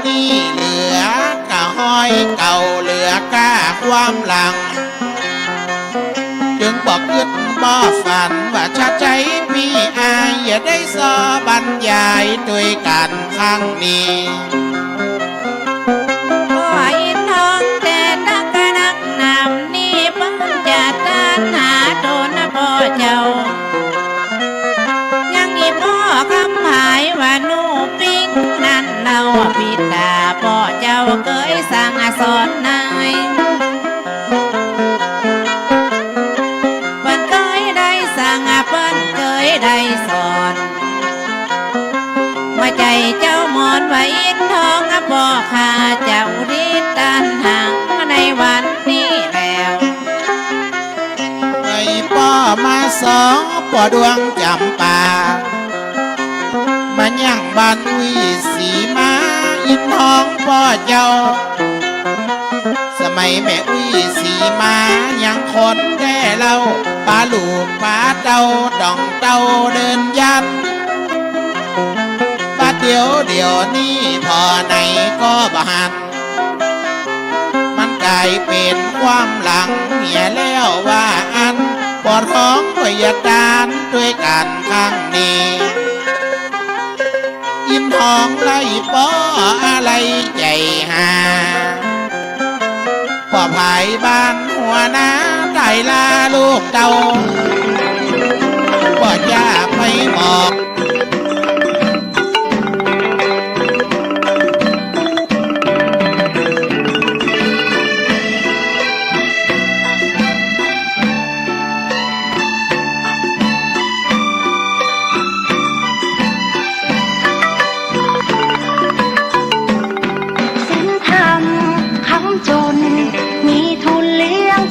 นี้เหลือกะห้อยเก่าเหลือกะความหลังจึงบอกขึ้นบ่ฝันว่าชาใจพี่อายอย่าได้สอบรรยายด้วยกันครั้งนี้พ่ออินทองแต่นักนักนำนี่เพิ่งจะตามหาโดนพ่อเจ้ายังมีพ่อคำหายว่าหนูปิ้งนั่นเราปิดาพ่อเจ้าเคยสั่งสอนนายได้สอนว่าใจเจ้ามอนไว้อินทองบอกข้าเจ้าดีตันห่างในวันนี้แล้วไอ้ป้อมาสองป้อดวงจำปามันยังบ้านอุ้ยสีมาอินทองป้อเจ้าสมัยแม่อุ้ยสีมายังคนแก่เล่าปลาลูกปลาเต้าดองเต้าเดินยันปลาเดี๋ยวนี้พอไหนก็บานมันกลายเป็นความหลังเหี่ยแล้วว่าอันปวดท้องพยาตานด้วยกันข้างนี้ยิ้มทองไล่ป้ออะไรใจหาพ่อภายบ้านหัวหน้าไต่ลาลูกเต่าพ่อย่าไปบอก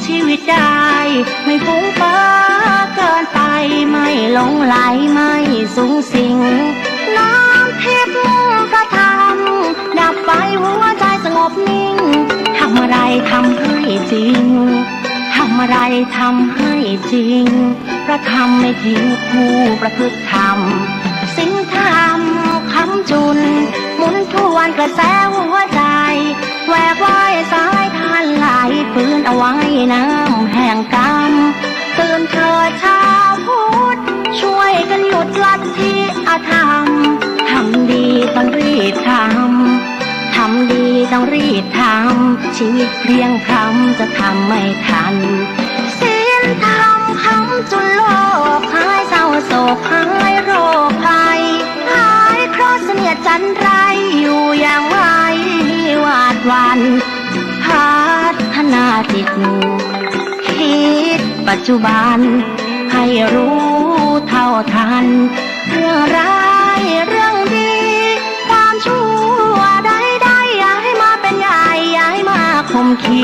ชีวิตได้ไม่ฟุ้งเฟ้อเกินไปไม่หลงไหลไม่สูงสิงน้ำทิพย์ก็ทำดับไฟหัวใจสงบนิ่งทำอะไรทำให้จริงทำอะไรทำให้จริงพระธรรมไม่ทิ้งผู้ประพฤติธรรมสิ่งธรรมคำจุนหมุนทวนกระแสหัวใจแหวกว่ายสายทานไหลฟื้นเอาไว้น้ำแห่งกรรมตื่นเถิดชาวพุทธช่วยกันหยุดลัทธิอธรรมทำดีต้องรีบทำทำดีต้องรีบทำชีวิตเพียงพรำจะทำไม่ทันศีลธรรมคำจุลโลกหายเศร้าโศกหายโรคภัยหายเคราะห์เสนียดจันไรอยู่อย่างไรวาดวันพัฒนาจิตคิดปัจจุบันให้รู้เท่าทันเรื่องร้ายเรื่องดีความชั่วใดๆอย่าให้มาเป็นใหญ่อย่าให้มาคมขี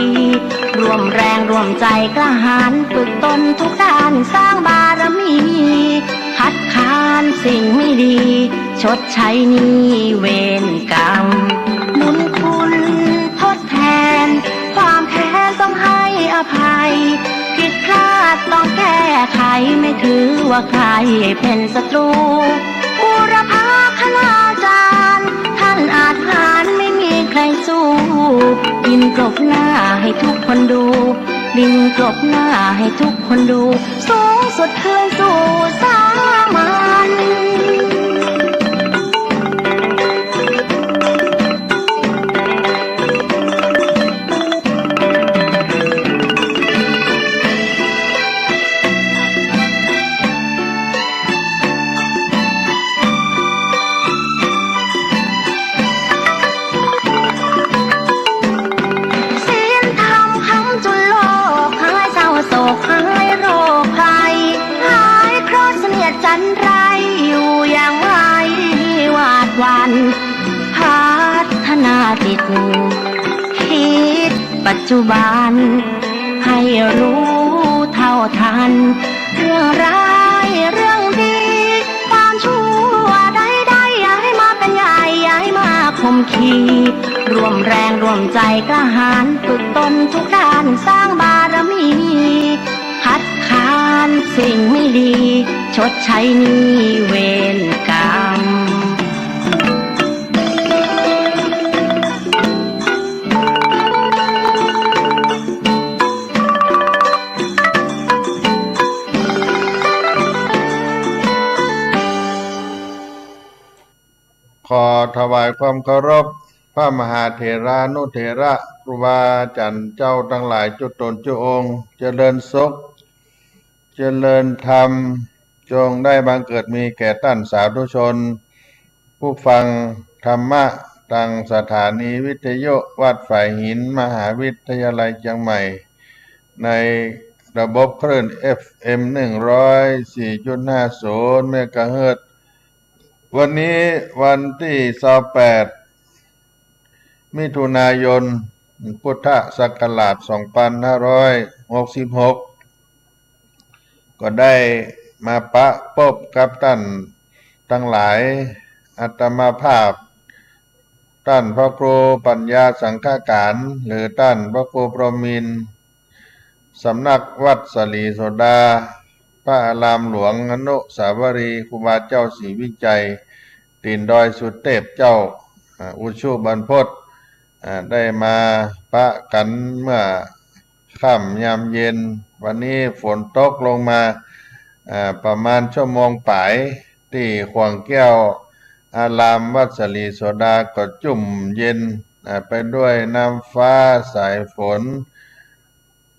รวมแรงรวมใจกล้าหาญฝึกตนทุกด้านสร้างบารมีคัดค้านสิ่งไม่ดีชดใช้หนี้เวรกรรมบุญคุณทดแทนความแค้นต้องให้อภัยผิดพลาดต้องแก้ไขไม่ถือว่าใครเป็นศัตรูบูรพาคณาจารย์ท่านอาจหารไม่มีใครสู้ดินกลบหน้าให้ทุกคนดูดินกลบหน้าให้ทุกคนดูสูงสุดคืนสู่สามัญจันไรอยู่อย่างไรวาดวันพัฒนาจิตคิดปัจจุบันให้รู้เท่าทันเรื่องร้ายเรื่องดีความชั่วใดๆอย่าให้มาเป็นใหญ่อย่าให้มาคมขีรวมแรงรวมใจกล้าหาญฝึกตนทุกด้านสร้างบารมีคัดค้านสิ่งไม่ดีชดใช้หนี้เวรกรรม อถวายความเคารพพระมหาเถรานุเถระครูบาอาจารย์เจ้าทั้งหลายจุตนจุองค์เจริญสุขเจริญธรรมจงได้บังเกิดมีแก่ท่านสาธุชนผู้ฟังธรรมะทางสถานีวิทยุวัดฝ่ายหินมหาวิทยาลัยเชียงใหม่ในระบบคลื่น FM 104.50 เมกะเฮิรตซ์วันนี้วันที่28มิถุนายนพุทธศักราช2566ก็ได้มาปะพบกับท่านทั้งหลายอาตมาภาพท่านพระครูปัญญาสังฆการหรือท่านพระครูพรหมินทร์สำนักวัดสลีโสดาพระอารามหลวงอนุสาวรีย์ครูบาเจ้าศรีวิจัยตีนดอยสุเทพเจ้าอุชุบรรพตได้มาปะกันเมื่อค่ำยามเย็นวันนี้ฝนตกลงมาประมาณชั่วโมงป่ายที่ขวางแก้วอารามวัดสลีโสดาก็จุ่มเย็นไปด้วยน้ำฟ้าสายฝน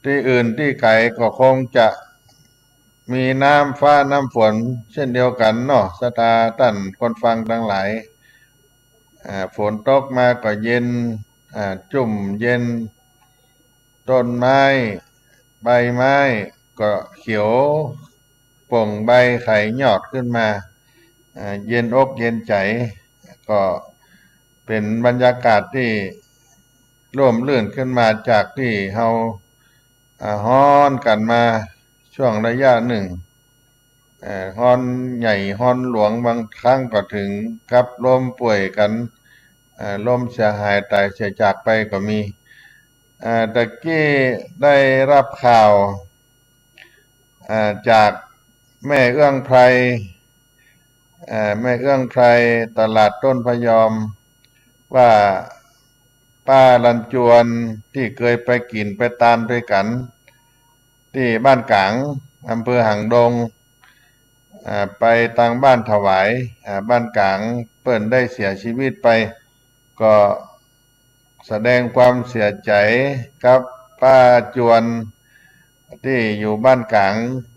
ที่อื่นที่ไกลก็คงจะมีน้ำฟ้าน้ำฝนเช่นเดียวกันเนาะสตาท่านคนฟังทั้งหลายฝนตกมาก็เย็นจุ่มเย็นต้นไม้ใบไม้ก็เขียวป่งใบไข่ยอดขึ้นมาเย็นอกเย็นใจก็เป็นบรรยากาศที่ร่มรื่นขึ้นมาจากที่เฮาฮ้อนกันมาช่วงระยะหนึ่งฮ้อนใหญ่ฮ้อนหลวงบางครั้งก็ถึงกับล้มป่วยกันล้มเสียหายตายเสียจากไปก็มีตะกี้ได้รับข่าวจากแม่เอื้องไพรตลาดต้นพยอมว่าป้าลันจวนที่เคยไปกินไปตามด้วยกันที่บ้านกลางอำเภอหางดงไปทางบ้านถวายบ้านกลางเปิ้นได้เสียชีวิตไปก็แสดงความเสียใจกับป้าจวนที่อยู่บ้านกลาง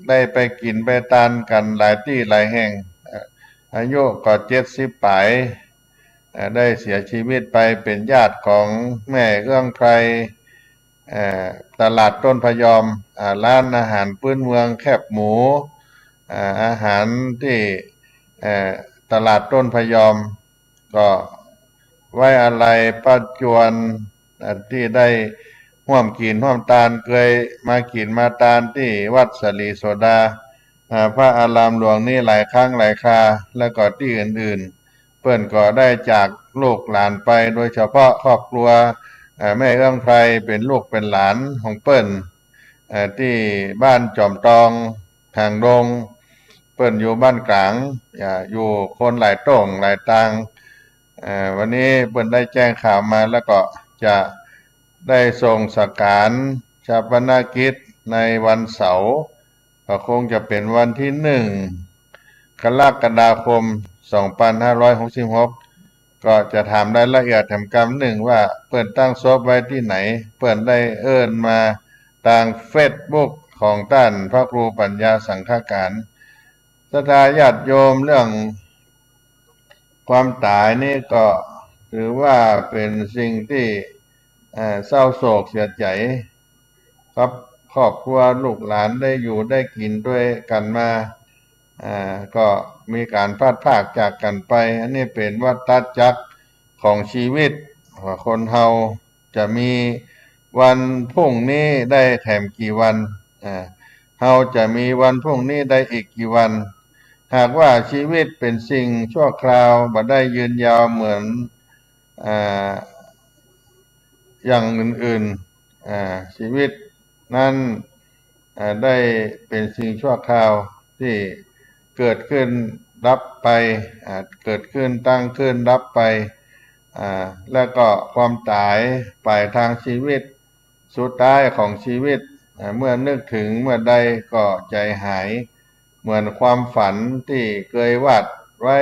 ได้ไปกินไปทานกันหลายที่หลายแห่งอายุก็70ปลายได้เสียชีวิตไปเป็นญาติของแม่เอื้องไพรตลาดต้นพยอมร้านอาหารพื้นเมืองแคบหมูอาหารที่ตลาดต้นพยอมก็ไว้อะไรป้าจวนที่ได้ร่วมกินร่วมทานเคยมากินมาทานที่วัดสลีโสดาพระอารามหลวงนี่หลายครั้งหลายคราแล้วก็ที่อื่นๆเปิ้นก็ได้จากลูกหลานไปโดยเฉพาะครอบครัวแม่เอื้องไพรเป็นลูกเป็นหลานของเปิ้นที่บ้านจอมตองหางดงเปิ้นอยู่บ้านกลางอยู่คนหลายโต่งหลายตังวันนี้เปิ้นได้แจ้งข่าวมาแล้วก็จะได้ส่งสักการชาปนกิจในวันเสาร์ก็คงจะเป็นวันที่1 กรกฎาคม 2566ก็จะถามรายละเอียดแถมกรรมหนึ่งว่าเปิ้นตั้งศพไว้ที่ไหนเปิ้นได้เอิ้นมาทางเฟซบุ๊กของท่านพระครูปัญญาสังฆการศรัทธาญาติโยมเรื่องความตายนี่ก็ถือว่าเป็นสิ่งที่เศร้าโศกเสียใจครับครอบครัวลูกหลานได้อยู่ได้กินด้วยกันมาก็มีการพลาดพลาดจากกันไปอันนี้เป็นวัฏจักรของชีวิตว่าคนเฮาจะมีวันพรุ่งนี้ได้แถมกี่วันเฮาจะมีวันพรุ่งนี้ได้อีกกี่วันหากว่าชีวิตเป็นสิ่งชั่วคราวบ่ได้ยืนยาวเหมือนอย่างอื่นๆชีวิตนั้นได้เป็นสิ่งชั่วคราวที่เกิดขึ้นดับไปเกิดขึ้นตั้งขึ้นดับไปแล้วก็ความตายปลายทางชีวิตสุดท้ายของชีวิตเมื่อนึกถึงเมื่อใดก็ใจหายเหมือนความฝันที่เคยวาดไว้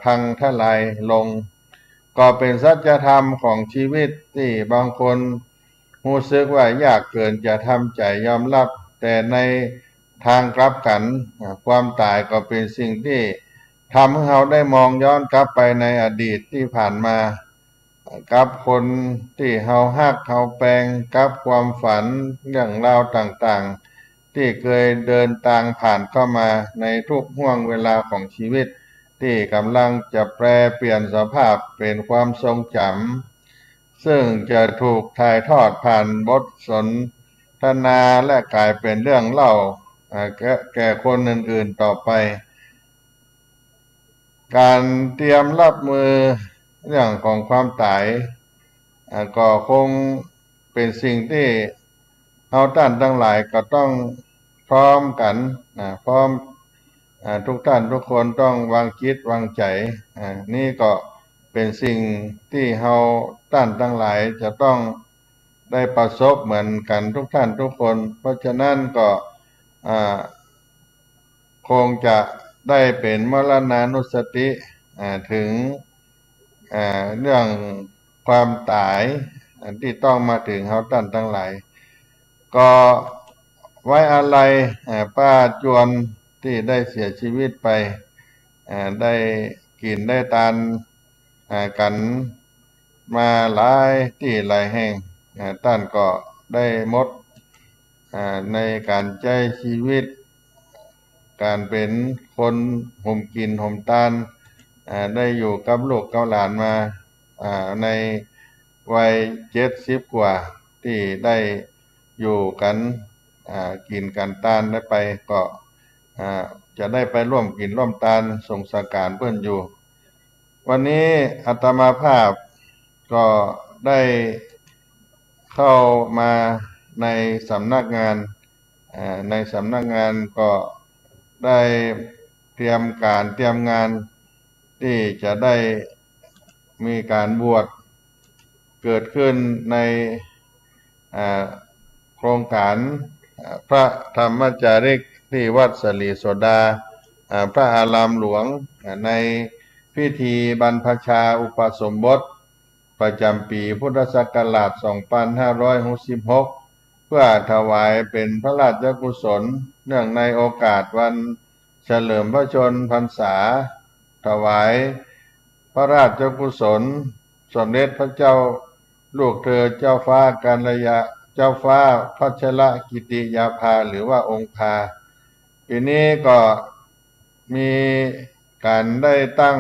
พังทลายลงก็เป็นสัจธรรมของชีวิตที่บางคนรู้สึกว่ายากเกินจะทำใจยอมรับแต่ในทางกลับกันความตายก็เป็นสิ่งที่ทำให้เราได้มองย้อนกลับไปในอดีตที่ผ่านมากับคนที่เราฮักเราแปลงกับความฝันเรื่องราวต่างๆที่เคยเดินทางผ่านเข้ามาในทุกห่วงเวลาของชีวิตที่กำลังจะแปรเปลี่ยนสภาพเป็นความทรงจำซึ่งจะถูกถ่ายทอดผ่านบทสนทนาและกลายเป็นเรื่องเล่าแก่คนอื่นๆต่อไปการเตรียมรับมือเรื่องของความตายก็คงเป็นสิ่งที่เราท่านทั้งหลายก็ต้องพร้อมกันพร้อมทุกท่านทุกคนต้องวางจิตวางใจนี่ก็เป็นสิ่งที่เราท่านทั้งหลายจะต้องได้ประสบเหมือนกันทุกท่านทุกคนเพราะฉะนั้นก็คงจะได้เป็นมรณานุสติถึงเรื่องความตายที่ต้องมาถึงเราท่านทั้งหลายก็ไว้อาลัยป้าจวนที่ได้เสียชีวิตไปได้กินได้ทานกันมาหลายที่หลายแห่งท่านก็ได้หมดในการใช้ชีวิตการเป็นคนห่มกินห่มทานได้อยู่กับลูกกับหลานมาในวัย70 กว่าที่ได้อยู่กันกินกันทานได้ไปก็จะได้ไปร่วมกินร่วมทานส่งสการเพื่อนอยู่วันนี้อาตมาภาพก็ได้เข้ามาในสำนักงานก็ได้เตรียมงานที่จะได้มีการบวชเกิดขึ้นในโครงการพระธรรมจาริกที่วัดสลีโสดาพระอารามหลวงในพิธีบรรพชาอุปสมบทประจำปีพุทธศักราช 2566 เพื่อถวายเป็นพระราชกุศลเนื่องในโอกาสวันเฉลิมพระชนพรรษาถวายพระราชกุศลสมเด็จพระเจ้าลูกเธอเจ้าฟ้ากาลยาเจ้าฟ้าพัชรกิติยาภาหรือว่าองค์พาปีนี้ก็มีการได้ตั้ง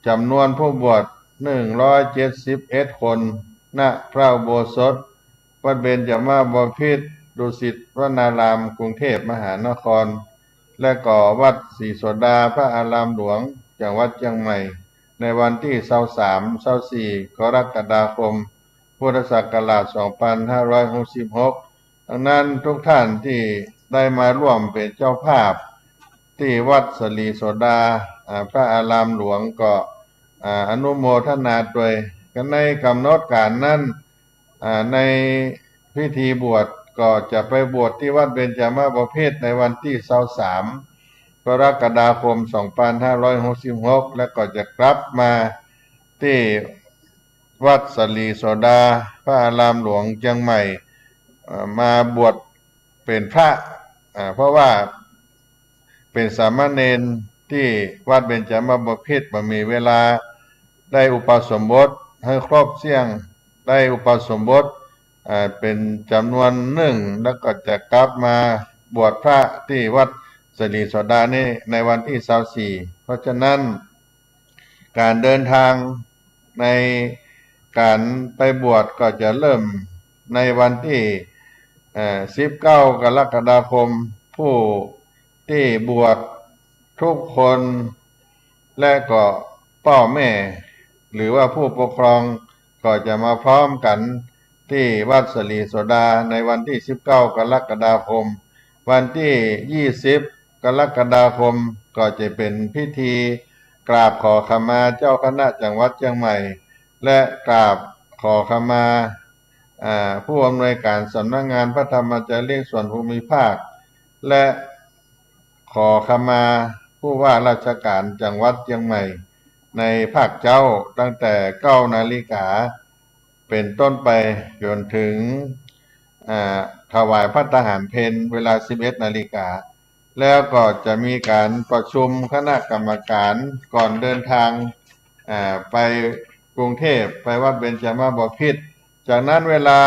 จำนวนผู้บวช171 คนณพระอุโบสถวัดเบญจมาบพิตรดุสิตวนารามกรุงเทพมหานครและก็วัดศรีโสดาพระอารามหลวงจังหวัดเชียงใหม่ในวันที่23-24 กรกฎาคมพุทธศักราช 2566 ดังนั้นทุกท่านที่ได้มาร่วมเป็นเจ้าภาพที่วัดสลีโสดาพระอารามหลวงก็อนุโมทนาด้วยกันในกำหนดการนั้นในพิธีบวชก็จะไปบวชที่วัดเบญจมาบพิตรในวันที่23 กรกฎาคม 2566 และก็จะกลับมาที่วัดสลีโสดาพระอารามหลวงเชียงใหม่มาบวชเป็นพระเพราะว่าเป็นสามเณรที่วัดเบญจมาบพิตรมีเวลาได้อุปสมบทให้ครบเสียงได้อุปสมบทเป็นจำนวนหนึ่งแล้วก็จะกลับมาบวชพระที่วัดสลีโสดานี้ในวันที่24เพราะฉะนั้นการเดินทางในการไปบวชก็จะเริ่มในวันที่19 กรกฎาคมผู้ที่บวชทุกคนและก็พ่อแม่หรือว่าผู้ปกครองก็จะมาพร้อมกันที่วัดสลีโสดาในวันที่19 กรกฎาคมวันที่20 กรกฎาคมก็จะเป็นพิธีกราบขอขมาเจ้าคณะจังหวัดเชียงใหม่และกราบขอขมาผู้อำนวยการสำนักงานพระธรรมจารีส่วนภูมิภาคและขอขมา ผู้ว่าราชการจังหวัดเชียงใหม่ในภาคเจ้าตั้งแต่9 นาฬิกาเป็นต้นไปจนถึงถวายพระทหารเพลเวลา 11 นาฬิกาแล้วก็จะมีการประชุมคณะกรรมการก่อนเดินทางไปกรุงเทพไปวัดเบญจมาบพิตรจากนั้นเวลา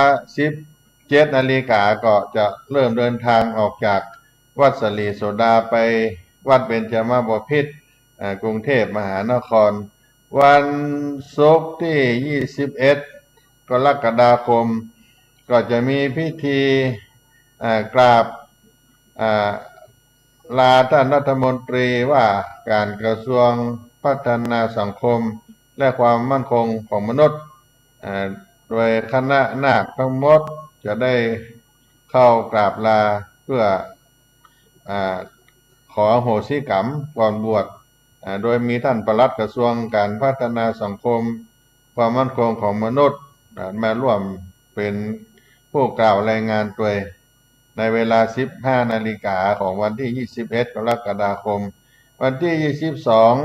17 นาฬิกาก็จะเริ่มเดินทางออกจากวัดสลีโสดาไปวัดเบญจมาบพิตรกรุงเทพมหานครวันศุกร์ที่ 21 กรกฎาคมก็จะมีพิธีกราบลาท่านรัฐมนตรีว่าการกระทรวงพัฒนาสังคมและความมั่นคงของมนุษย์โดยคณะนาคทั้งหมดจะได้เข้ากราบลาเพื่อขออโหสิกรรมก่อนบวชโดยมีท่านปลัดกระทรวงการพัฒนาสังคมความมั่นคงของมนุษย์มาร่วมเป็นผู้กล่าวรายงานตัวในเวลา 15 นาฬิกาของวันที่ 21 กรกฎาคมวันที่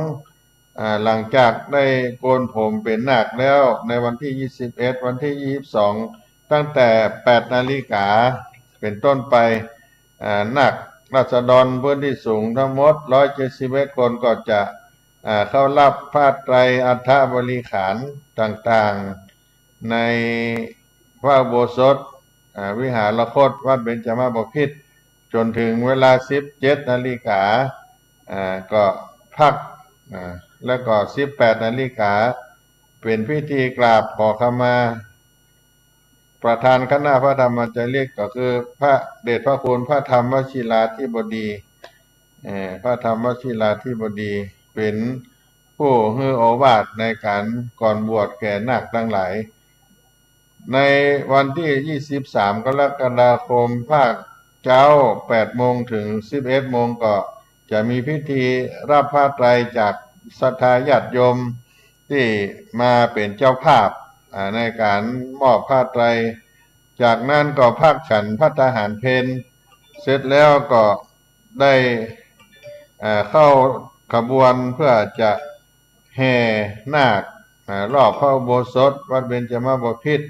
22หลังจากได้โกนผมเป็นนาคแล้วในวันที่ 21 วันที่ 22ตั้งแต่ 8 นาฬิกาเป็นต้นไปนาคราษฎรพื้นที่สูงทั้งหมด171 คนก็จะเข้ารับผ้าไตรอัฐบริขารต่างๆในพระอุโบสถวิหารคตวัดเบญจมาบพิตรจนถึงเวลา 17 นาฬิกาก็พักแล้วก็ 18 นาฬิกาเป็นพิธีกราบขอขมาประธานคณะพระธรรมจารีกก็คือพระเดชพระคุณพระธรรมวชิราธิบดีพระธรรมวชิราธิบดีเป็นผู้ให้โอวาทในการก่อนบวชแก่นาคทั้งหลายในวันที่ 23 กรกฎาคมภาคเจ้า 8 โมงถึง 11 โมงก็จะมีพิธีรับผ้าไตรจากศรัทธาญาติโยมที่มาเป็นเจ้าภาพในการมอบผ้าไตรจากนั้นก็ภาคฉันพระทหารเพลเสร็จแล้วก็ได้เข้าขบวนเพื่อจะแห่นาครอบพระอุโบสถวัดเบญจมาบพิตร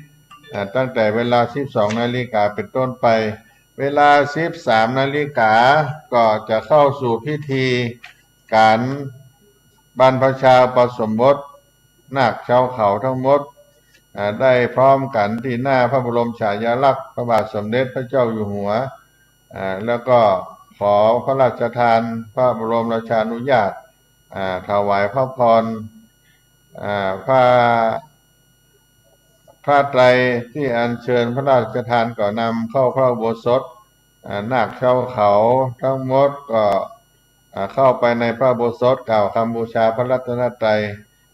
ตั้งแต่เวลา 12 นาฬิกาเป็นต้นไปเวลา 13 นาฬิกาก็จะเข้าสู่พิธีการบรรพชาอุปสมบทนาคชาวเขาทั้งหมดได้พร้อมกันที่หน้าพระบรมฉายาลักษณ์พระบาทสมเด็จพระเจ้าอยู่หัวแล้วก็ขอพระราชทานพระบรมราชานุญาตถวายพระพรผ้าไตรที่อัญเชิญพระราชทานก็นำเข้าพระอุโบสถนาคชาวเขาทั้งหมดก็เข้าไปในพระอุโบสถกล่าวคำบูชาพระรัตนตรัย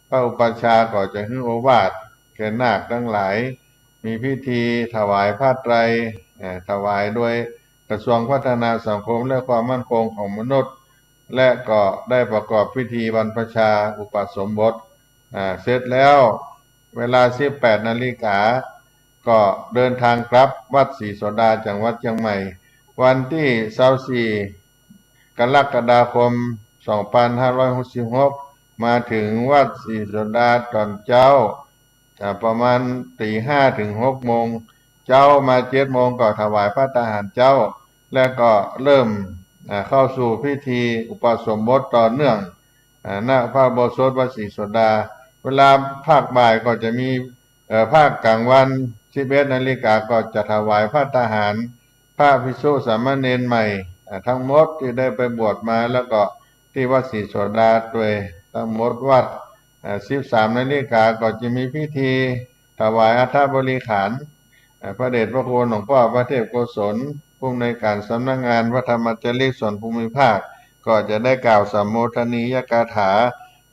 พระอุปัชฌาย์ก็จะให้โอวาทแก่นาคทั้งหลายมีพิธีถวายผ้าไตรถวายโดยกระทรวงพัฒนาสังคมและความมั่นคงของมนุษย์และก็ได้ประกอบพิธีบรรพชาอุปสมบทเสร็จแล้วเวลา 18 นาฬิกาก็เดินทางกลับวัดศรีโสดาจังหวัดเชียงใหม่วันที่ 24 กรกฎาคม 2566มาถึงวัดศรีโสดาตอนเช้าประมาณ 5 ถึง 6 โมงเจ้ามา 7 โมงก็ถวายพระทหารเจ้าและก็เริ่มเข้าสู่พิธีอุปสมบทต่อเนื่องณพระอุโบสถวัดศรีโสดาเวลาภาคบ่ายก็จะมีภาคกลางวัน 11 นาฬิกาก็จะถวายพระทหารพระภิกษุสามเณรใหม่ทั้งหมดที่ได้ไปบวชมาแล้วก็ที่วัดศรีโสดาด้วยทั้งหมดวัด13 นาฬิกาก็จะมีพิธีถวายอัฐบริขารพระเดชพระคุณหลวงพ่อพระเทพโกศลผู้อำนวยการสำนักงานพระธรรมจารีกส่วนภูมิภาคก็จะได้กล่าวสัมโมทนียกถา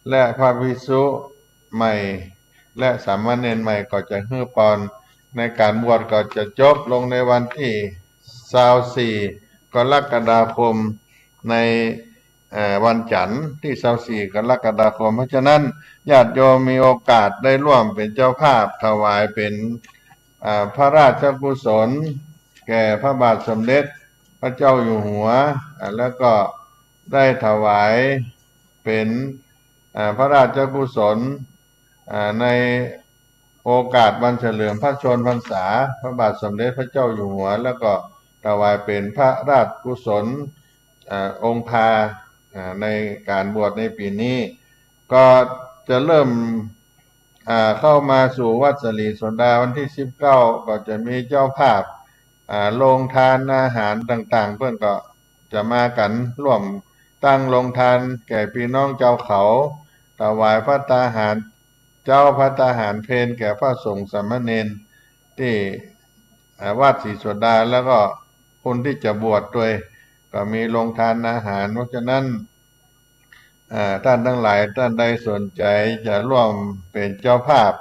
และพระภิกษุใหม่และสามเณรใหม่ก็จะฮื้อปอนในการบวชก็จะจบลงในวันที่ 24 กรกฎาคมในวันจันทร์ที่ 24 กรกฎาคมเพราะฉะนั้นญาติโยมมีโอกาสได้ร่วมเป็นเจ้าภาพถวายเป็นพระราชกุศลแก่พระบาทสมเด็จพระเจ้าอยู่หัวแล้วก็ ได้ถวายเป็นพระราชกุศลในโอกาสวันเฉลิมพระชนมพรรษาพระบาทสมเด็จพระเจ้าอยู่หัวแล้วก็ถวายเป็นพระราชกุศลองค์พาในการบวชในปีนี้ก็จะเริ่มเข้ามาสู่วัดสลีโสดาวันที่19ก็จะมีเจ้าภาพโรงทานอาหารต่างๆเพื่อนก็จะมากันร่วมตั้งโรงทานแก่พี่น้องเจ้าเขาถวายพระตาหารเจ้าพระตาหารเพลแก่พระสงฆ์สามเณรที่วัดศรีโสดาแล้วก็คนที่จะบวชด้วยก็มีโรงทานอาหารเพราะฉะนั้นท่านทั้งหลายท่านใดสนใจจะร่วมเป็นเจ้าภาพ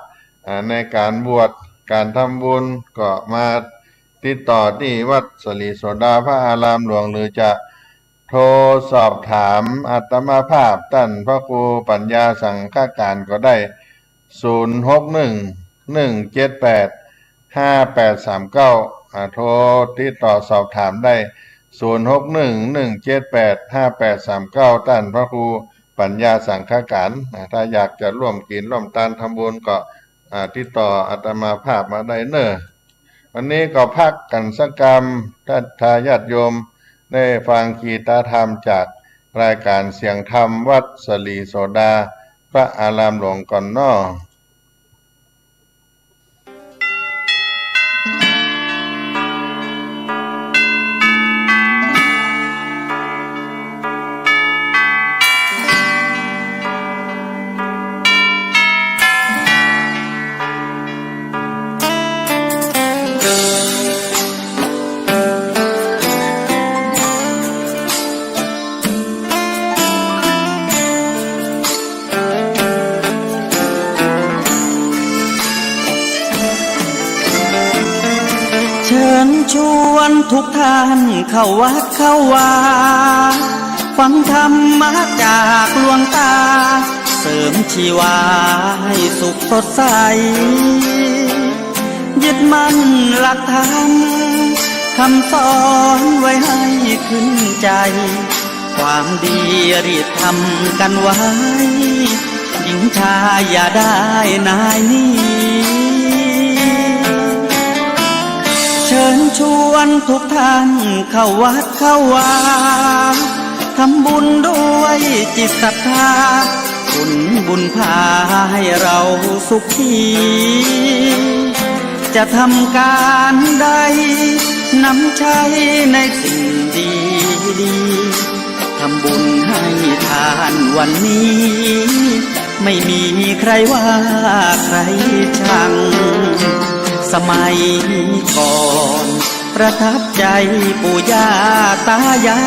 ในการบวชการทำบุญก็มาติดต่อที่วัดสลีโสดาพระอารามหลวงหรือจะโทรสอบถามอาตมาภาพท่านพระครูปัญญาสังฆการก็ได้0611785839โทรติดต่อสอบถามได้0611785839ท่านพระครูปัญญาสังฆการถ้าอยากจะร่วมกินร่วมทานทำบุญก็ติดต่ออาตมาภาพมาได้เนอะวันนี้ก็พักกันสักกรรมท่านทายาทโยมได้ฟังกีตาธรรมจากรายการเสียงธรรมวัดสลีโสดาพระอารามหลวงก่อนน้อเชิญชวนทุกท่านเข้าวัดเข้าวาฟังธรรมะจากหลวงตาเสริมชีวาให้สุขสดใสยึดมั่นหลักธรรมคำสอนไว้ให้ขึ้นใจความดีรีบทำกันไว้หญิงชายอย่าได้นายนี้เชิญชวนทุกท่านเข้าวัดเข้าวาทำบุญด้วยจิตศรัทธาบุญพาให้เราสุขีจะทำการใดนำใช้ในสิ่งดีดีทำบุญให้ทานวันนี้ไม่มีใครว่าใครชังสมัยก่อนประทับใจปู่ย่าตายา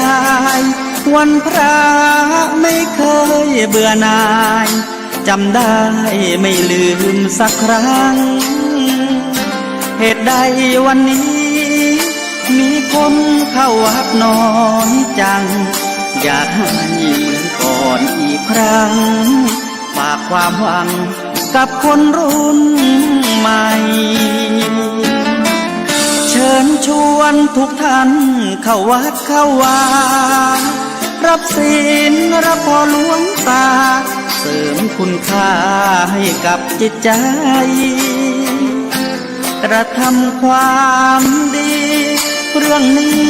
ยวันพระไม่เคยเบื่อหน่ายจำได้ไม่ลืมสักครั้งเหตุใดวันนี้มีคนเข้าวัดน้อยจังอยากให้ก่อนอีกครั้งฝากความหวังกับคนรุ่นใหม่เชิญชวนทุกท่านเข้าวัดเข้าวารับศีลรับพรหลวงตาเสริมคุณค่าให้กับจิตใจกระทำความดีเรื่องนี้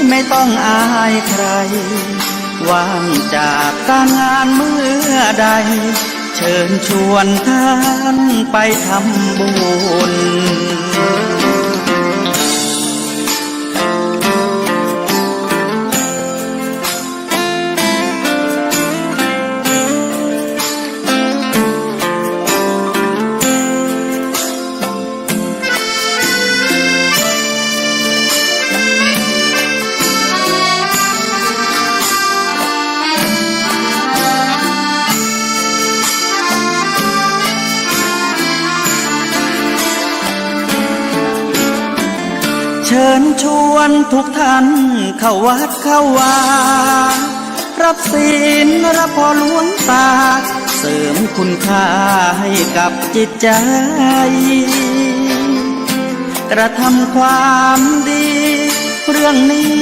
ไม่ต้องอายใครว่างจากการงานเมื่อใดเชิญชวนท่านไปทำบุญเชิญชวนทุกท่านเข้าวัดเข้าวารับศีลรับพรหลวงตาเสริมคุณค่าให้กับจิตใจกระทำความดีเรื่องนี้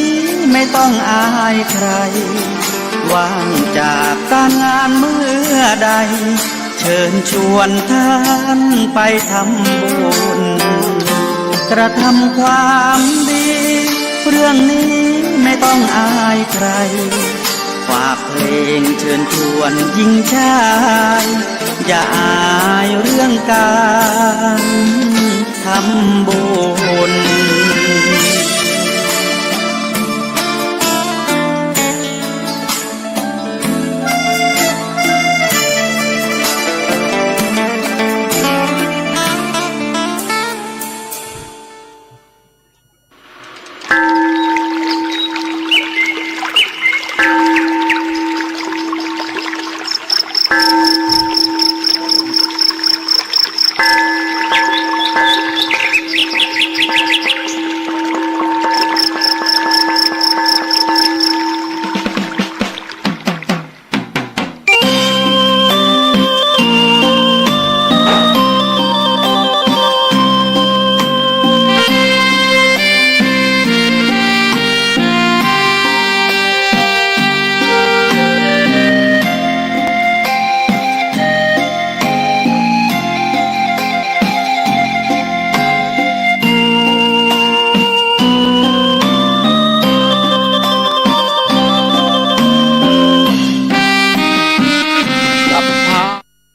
ไม่ต้องอายใคร ว่างจากการงานเมื่อใด เชิญชวนท่านไปทำบุญกระทำความดี เรื่องนี้ไม่ต้องอายใครฝากเพลงเชิญชวนหญิงชายอย่าอายเรื่องการทำบุญ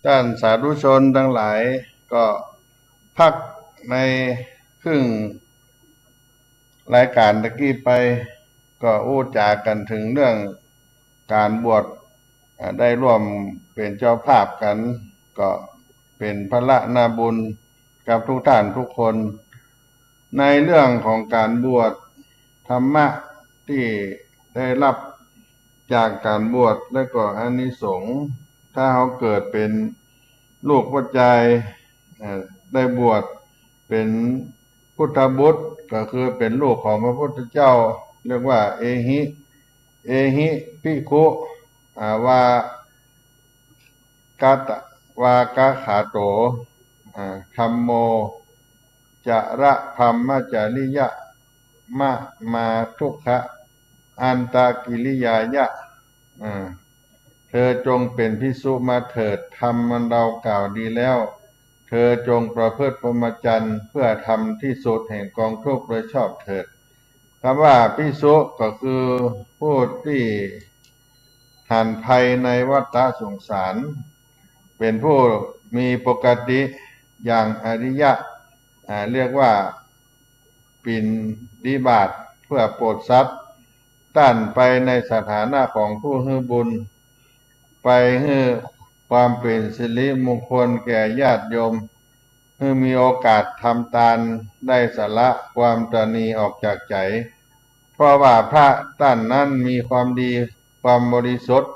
ท่านสาธุชนทั้งหลายก็พักในครึ่งรายการตะกี้ไปก็อู้จากันถึงเรื่องการบวชได้ร่วมเป็นเจ้าภาพกันก็เป็นพระนาบุญกับทุกท่านทุกคนในเรื่องของการบวชธรรมะที่ได้รับจากการบวชและก็อานิสงส์ถ้าเขาเกิดเป็นลูกพระใจได้บวชเป็นพุทธบุตรก็คือเป็นลูกของพระพุทธเจ้าเรียกว่าเอหิภิกขุวากาตวากาขาโตธัมโมจะระพัมมจริยะมะมาทุกขะอันตากิริยายะเธอจงเป็นภิกษุมาเถิดธรรมมันเรากล่าวดีแล้วเธอจงประพฤติพรหมจรรย์เพื่อทำที่สุดแห่งกองทุกข์โดยชอบเถิดคำว่าภิกษุก็คือผู้ที่หันภัยในวัฏสงสารเป็นผู้มีปกติอย่างอริยะเรียกว่าปิณฑบาตเพื่อโปรดทรัพย์ต้านไปในสถานะของผู้ให้บุญไปให้ความเป็นสิริมงคลแก่ญาติโยมให้มีโอกาสทำทานได้สละความตนีออกจากใจเพราะว่าพระท่านนั้นมีความดีความบริสุทธิ์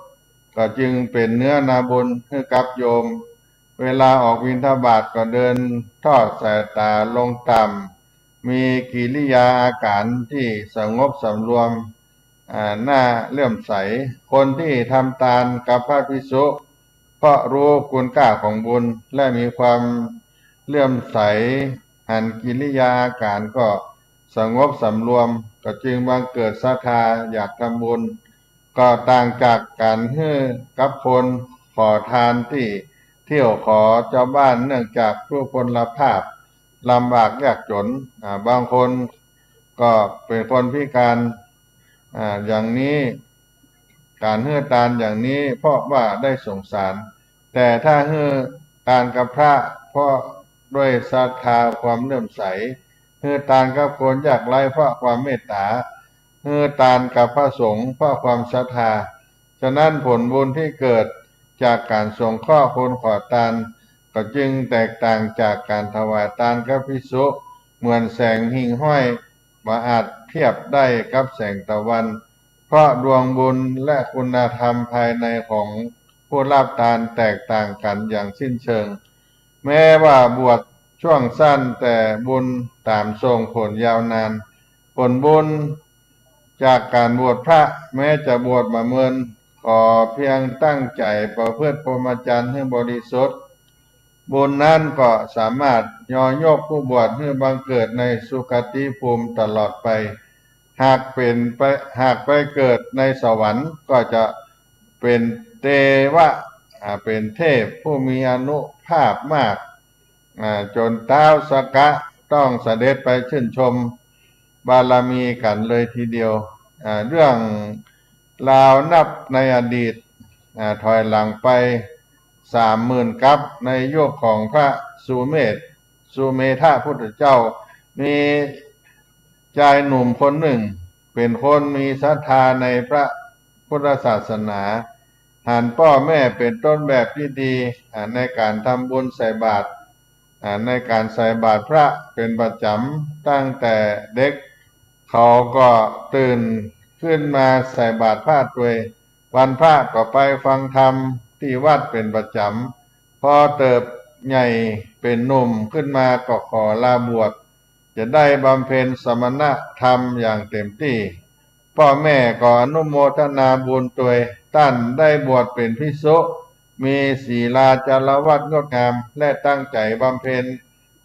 ก็จึงเป็นเนื้อนาบุญให้กับโยมเวลาออกบิณฑบาตก็เดินทอดสายตาลงต่ำมีกิริยาอาการที่สงบสำรวมหน้าเลื่อมใสคนที่ทำทานกับพระภิกษุเพราะรู้คุณค่าของบุญและมีความเลื่อมใสหันกิริยาอาการก็สงบสำรวมก็จึงบังเกิดศรัทธาอยากทำบุญก็ต่างจากการให้กับคนขอทานที่เที่ยวขอเจ้าบ้านเนื่องจากผู้พลภาพลำบากยากจนบางคนก็เป็นคนพิการอย่างนี้การให้ทานอย่างนี้เพราะว่าได้สงสารแต่ถ้าให้ทานกับพระเพราะด้วยศรัทธาความเลื่อมใสให้ทานกับคนยากไร้เพราะความเมตตาให้ทานกับพระสงฆ์เพราะความศรัทธาฉะนั้นผลบุญที่เกิดจากการสงเคราะห์คนขอทานก็จึงแตกต่างจากการถวายทานกับภิกษุเหมือนแสงหิ่งห้อยบ่อาจเทียบได้กับแสงตะวันเพราะดวงบุญและคุณธรรมภายในของผู้รับทานแตกต่างกันอย่างสิ้นเชิงแม้ว่าบวชช่วงสั้นแต่บุญตามทรงผลยาวนานผลบุญจากการบวชพระแม้จะบวชมาเมินขอเพียงตั้งใจประพฤติพรหมจรรย์ให้บริสุทธิ์บุญนั้นก็สามารถย่อยกผู้บวชให้บังเกิดในสุคติภูมิตลอดไปหากไปเกิดในสวรรค์ก็จะ เป็นเทวะเป็นเทพผู้มีอานุภาพมากจนท้าวสักกะต้องเสด็จไปชื่นชมบารมีกันเลยทีเดียวเรื่องราวนับในอดีตถอยหลังไป30,000 กับในยุคของพระสุเมธาพุทธเจ้ามีชายหนุ่มคนหนึ่งเป็นคนมีศรัทธาในพระพุทธศาสนาหันพ่อแม่เป็นต้นแบบที่ดีในการทำบุญใส่บาตรในการใส่บาตรพระเป็นประจำตั้งแต่เด็กเขาก็ตื่นขึ้นมาใส่บาตรพระด้วยวันพระก็ไปฟังธรรมที่วัดเป็นประจำพอเติบใหญ่เป็นหนุ่มขึ้นมาก็ขอลาบวชจะได้บำเพ็ญสมณธรรมอย่างเต็มที่พ่อแม่ก็อนุโมทนาบุญตัวท่านได้บวชเป็นภิกษุมีศีลาจารวัดงดงามและตั้งใจบำเพ็ญ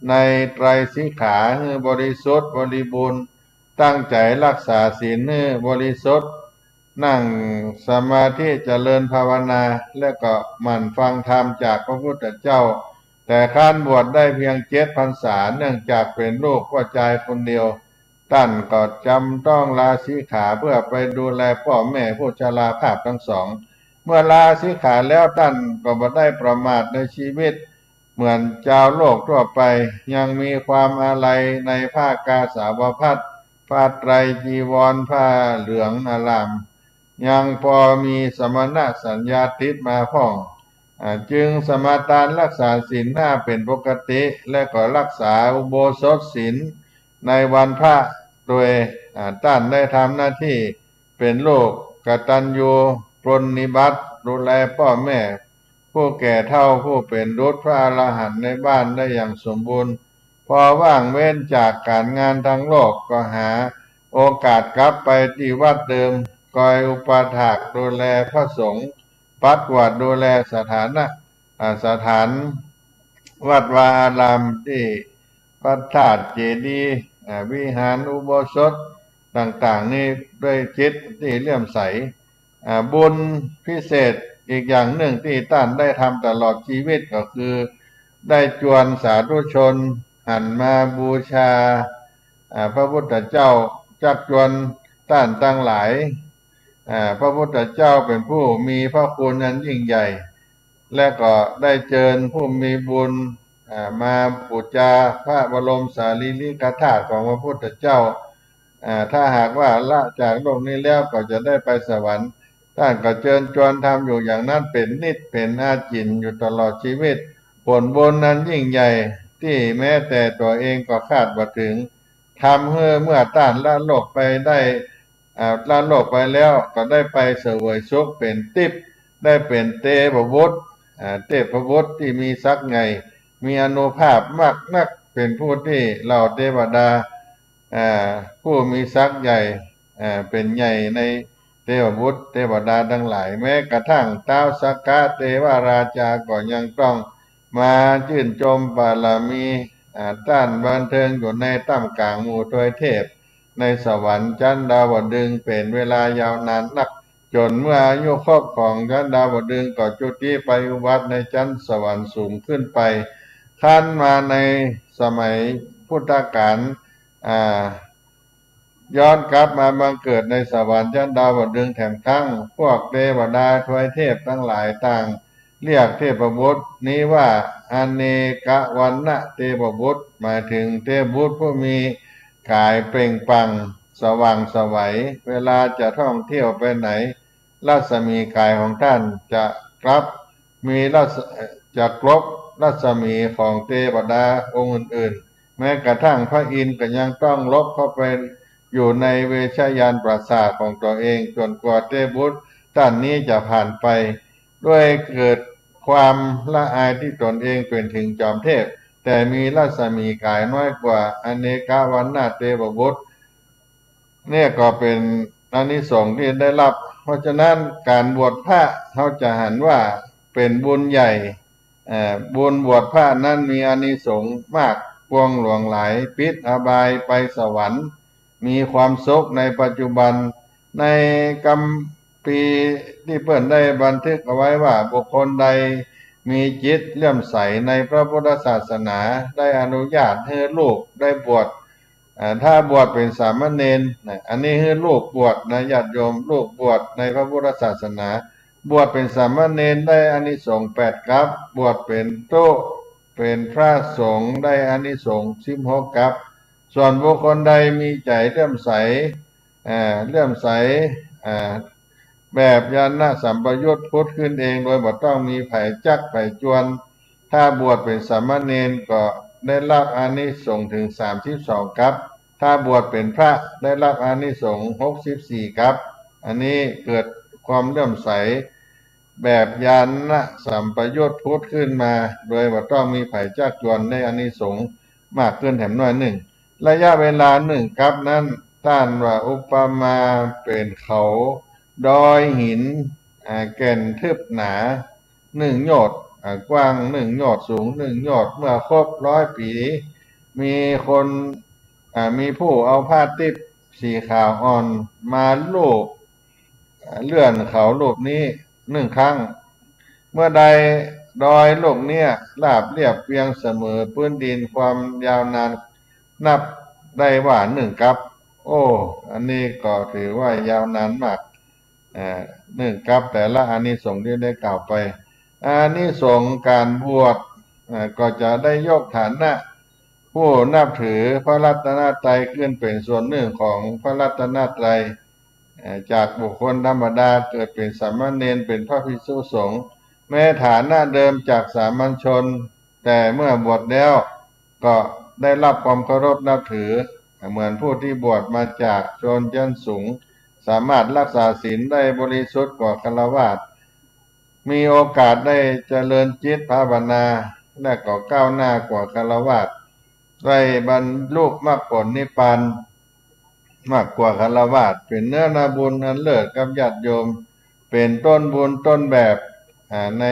ในไตรสิกขาให้บริสุทธิ์บริบูรณ์ตั้งใจรักษาศีลให้บริสุทธิ์นั่งสมาธิเจริญภาวนาและก็หมั่นฟังธรรมจากพระพุทธเจ้าแต่ขั้นบวชได้เพียง7 พรรษาเนื่องจากเป็นลูกพ่อชายคนเดียวท่านก็จำต้องลาสิกขาเพื่อไปดูแลพ่อแม่ผู้ชราภาพทั้งสองเมื่อลาสิกขาแล้วท่านก็บ่ได้ประมาทในชีวิตเหมือนชาวโลกทั่วไปยังมีความอาลัยในผ้ากาสาวพัสผ้าไตรจีวรผ้าเหลืองอลามยังพอมีสมณสัญญาติดมาพ้องจึงสมาทานรักษาศีล5เป็นปกติและก็รักษาอุโบสถศีลในวันพระโดยท่านได้ทำหน้าที่เป็นลูกกตัญญูปรนนิบัติดูแลพ่อแม่ผู้แก่เฒ่าผู้เป็นบุตรพระอรหันต์ในบ้านได้อย่างสมบูรณ์พอว่างเว้นจากการงานทางโลกก็หาโอกาสกลับไปที่วัดเดิมคอยอุปถากดูแลพระสงฆ์ปัดกวาดดูแลสถานวัดวาอารามที่พระธาตุเจดีย์วิหารอุโบสถต่างๆนี้ด้วยจิตที่เลื่อมใสบุญพิเศษอีกอย่างหนึ่งที่ท่านได้ทำตลอดชีวิตก็คือได้จวนสาธุชนหันมาบูชาพระพุทธเจ้าจักจวนท่านทั้งหลายพระพุทธเจ้าเป็นผู้มีพระคุณอันยิ่งใหญ่และก็ได้เชิญผู้มีบุญมาบูชาพระบรมสารีริกธาตุของพระพุทธเจ้าถ้าหากว่าละจากโลกนี้แล้วก็จะได้ไปสวรรค์ท่านก็เชิญชวนทำอยู่อย่างนั้นเป็นนิจเป็นอาจินอยู่ตลอดชีวิตผลบุญนั้นยิ่งใหญ่ที่แม้แต่ตัวเองก็คาดบ่ถึงทำเมื่อต้านละโลกไปได้ละโลกไปแล้วก็ได้ไปเสวยสุขเป็นทิพย์ได้เป็นเทพบุตรเทพบุตรที่มีศักดิ์ใหญ่มีอานุภาพมากนักเป็นผู้ที่เหล่าเทวดาผู้มีศักดิ์ใหญ่เป็นใหญ่ในเทพบุตรเทวดาทั้งหลายแม้กระทั่งท้าวสักกะเทวราจาก็ยังต้องมาชื่นชมบารมีต้านบันเทิงอยู่ในท่ามกลางหมู่ทวยเทพในสวรรค์ชั้นดาวดึงส์เป็นเวลายาวนานนักจนเมื่ออายุครบของชั้นดาวดึงส์ก็จุติไปอุบัติในชั้นสวรรค์สูงขึ้นไปขั้นมาในสมัยพุทธกาลย้อนกลับมาบังเกิดในสวรรค์ชั้นดาวดึงส์แถมทั้งพวกเทวดาทวยเทพทั้งหลายต่างเรียกเทพบุตรนี้ว่าอเนกวันนะเทพบุตรหมายถึงเทพบุตรผู้มีกายเปล่งปลั่งสว่างไสวเวลาจะท่องเที่ยวไปไหนรัศมีกายของท่านจะกลับมีจะกลบรัศมีของเทวดาองค์อื่นๆแม้กระทั่งพระอินทร์ก็ยังต้องลบเข้าไปอยู่ในเวชยานปราสาทของตัวเองจนกว่าเทพบุตรท่านนี้จะผ่านไปด้วยเกิดความละอายที่ตนเองเป็นถึงจอมเทพแต่มีรัศมีกายน้อยกว่าอเนกวันนะเทพบุตรเนี่ยก็เป็นอานิสงส์ที่ได้รับเพราะฉะนั้นการบวชพระเขาจะหันว่าเป็นบุญใหญ่บุญบวชพระนั้นมีอานิสงส์มากพวงหลวงหลายปิดอบายไปสวรรค์มีความสุขในปัจจุบันใน ปีที่เปิ้นได้บันทึกเอาไว้ว่าบุคคลใดมีจิตเลื่อมใสในพระพุทธศาสนาได้อนุญาตให้ลูกได้บวชถ้าบวชเป็นสามเณรอันนี้ให้ลูกบวชนะญาติโยมลูกบวชในพระพุทธศาสนาบวชเป็นสามเณรได้อานิสงส์8กัปบวชเป็นโตเป็นพระสงฆ์ได้อานิสงส์16กัปส่วนบุคคลใดมีใจเลื่อมใสแบบญาณสัมปยุตพุทธขึ้นเองโดยบ่ต้องมีไผจักไผจวนถ้าบวชเป็นสามเณรก็ได้รับอานิสงส์ถึง32กัปถ้าบวชเป็นพระได้รับอานิสงส์64กัปอันนี้เกิดความเลื่อมใสแบบญาณสัมปยุตพุทธขึ้นมาโดยบ่ต้องมีไผจักจวนได้อานิสงส์มากขึ้นแถมน้อยหนึ่งระยะเวลา1กัปนั้นท่านว่าอุปมาเป็นเขาดอยหินแก่นทึบหนา1โยชน์กว้าง1โยชน์สูง1โยชน์เมื่อครบ100 ปีมีคนมีผู้เอาผ้าติ๊บสีขาวอ่อนมาลูบเลื่อนเขาลูบนี้1ครั้งเมื่อใดดอยลูกเนี่ยราบเรียบเพียงเสมอพื้นดินความยาวนานนับได้ว่า1กัปโอ้อันนี้ก็ถือว่ายาวนานมาก1กัปแต่ละอานิสงส์ที่ได้กล่าวไปอานิสงส์การบวชก็จะได้ยกฐานะผู้นับถือพระรัตนตรัยขึ้นเป็นส่วนหนึ่งของพระรัตนตรัยจากบุคคลธรรมดาเกิดเป็นสามเณรเป็นพระภิกษุสงฆ์แม้ฐานะเดิมจากสามัญชนแต่เมื่อบวชแล้วก็ได้รับความเคารพนับถือเหมือนผู้ที่บวชมาจากชนชั้นสูงสามารถรักษาศีลได้บริสุทธิ์กว่าฆราวาสมีโอกาสได้เจริญจิตภาวนาและก็ก้าวหน้ากว่าฆราวาสได้บรรลุมรรคผลนิพพานมากกว่าฆราวาสเป็นเนื้อนาบุญอันเลิศกับญาติโยมเป็นต้นบุญต้นแบบใน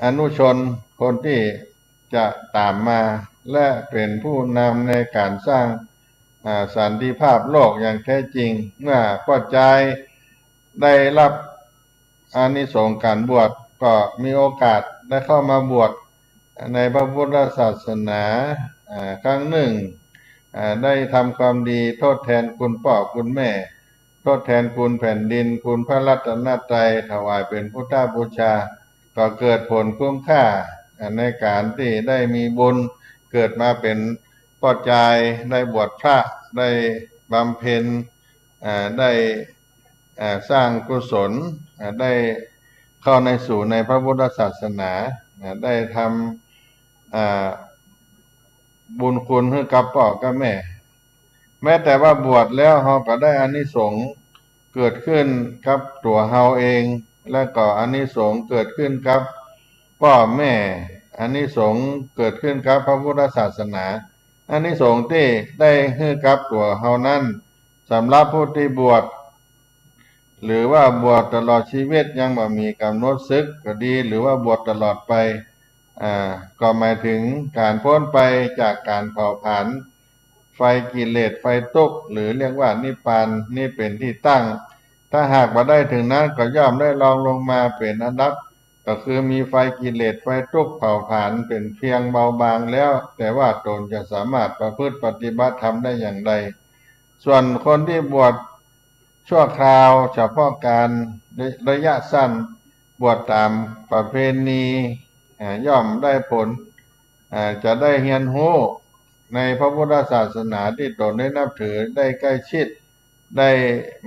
อนุชนคนที่จะตามมาและเป็นผู้นำในการสร้างสันติภาพโลกอย่างแท้จริงเมื่อปัจจัยได้รับอานิสงส์การบวชก็มีโอกาสได้เข้ามาบวชในพระพุทธศาสนาครั้งหนึ่งได้ทำความดีทดแทนคุณพ่อคุณแม่ทดแทนคุณแผ่นดินคุณพระรัตนตรัยถวายเป็นพุทธบูชาก็เกิดผลคุ้มค่าในการที่ได้มีบุญเกิดมาเป็นปัจจัยได้บวชพระได้บำเพ็ญได้สร้างกุศลได้เข้าในสู่ในพระพุทธศาสนาได้ทำบุญคุณให้กับพ่อกับแม่แม้แต่ว่าบวชแล้วเราก็ได้อานิสงส์เกิดขึ้นกับตัวเราเองและก็อานิสงส์เกิดขึ้นกับพ่อแม่อานิสงส์เกิดขึ้นกับพระพุทธศาสนาอานิสงส์ที่ได้ให้กับตัวเรานั้นสำหรับผู้ที่บวชหรือว่าบวชตลอดชีวิตยังบ่มีกำหนดศึกก็ดีหรือว่าบวชตลอดไปก็หมายถึงการพ้นไปจากการเผาผลาญไฟกิเลสไฟตุกข์หรือเรียกว่านิพพานนี่เป็นที่ตั้งถ้าหากว่าได้ถึงนั้นก็ย่อมได้รองลงมาเป็นอันดับก็คือมีไฟกิเลสไฟทุกข์เผาผลาญเป็นเพียงเบาบางแล้วแต่ว่าตนจะสามารถประพฤติปฏิบัติธรรมได้อย่างไรส่วนคนที่บวชชั่วคราวเฉพาะการระยะสั้นบวชตามประเพณีย่อมได้ผลจะได้เรียนรู้ในพระพุทธศาสนาที่ตนได้นับถือได้ใกล้ชิดได้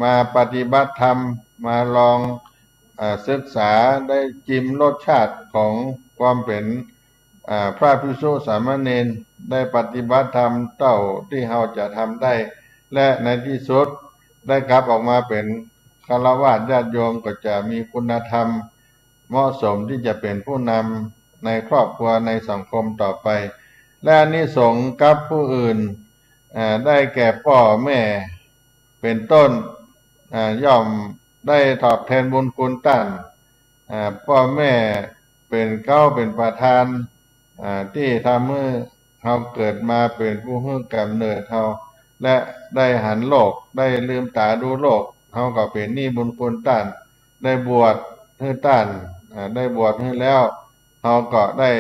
มาปฏิบัติธรรมมาลองศึกษาได้จิ้มรสชาติของความเป็นพระภิกษุสามเณรได้ปฏิบัติธรรมเท่าที่เราจะทำได้และในที่สุดได้กลับออกมาเป็นฆราวาสญาติโยมก็จะมีคุณธรรมเหมาะสมที่จะเป็นผู้นำในครอบครัวในสังคมต่อไปและอานิสงส์กับผู้อื่นได้แก่พ่อแม่เป็นต้นย่อมได้ตอบแทนบุญคุณท่านพ่อแม่เป็นเป็นประธานที่ทำให้เราเกิดมาเป็นผู้ให้กำเนิดเราและได้หันโลกได้ลืมตาดูโลก เขาก็เป็นหนี้บุญคุณท่านได้บวชให้ท่านได้บวชให้แล้วเขาก็ได้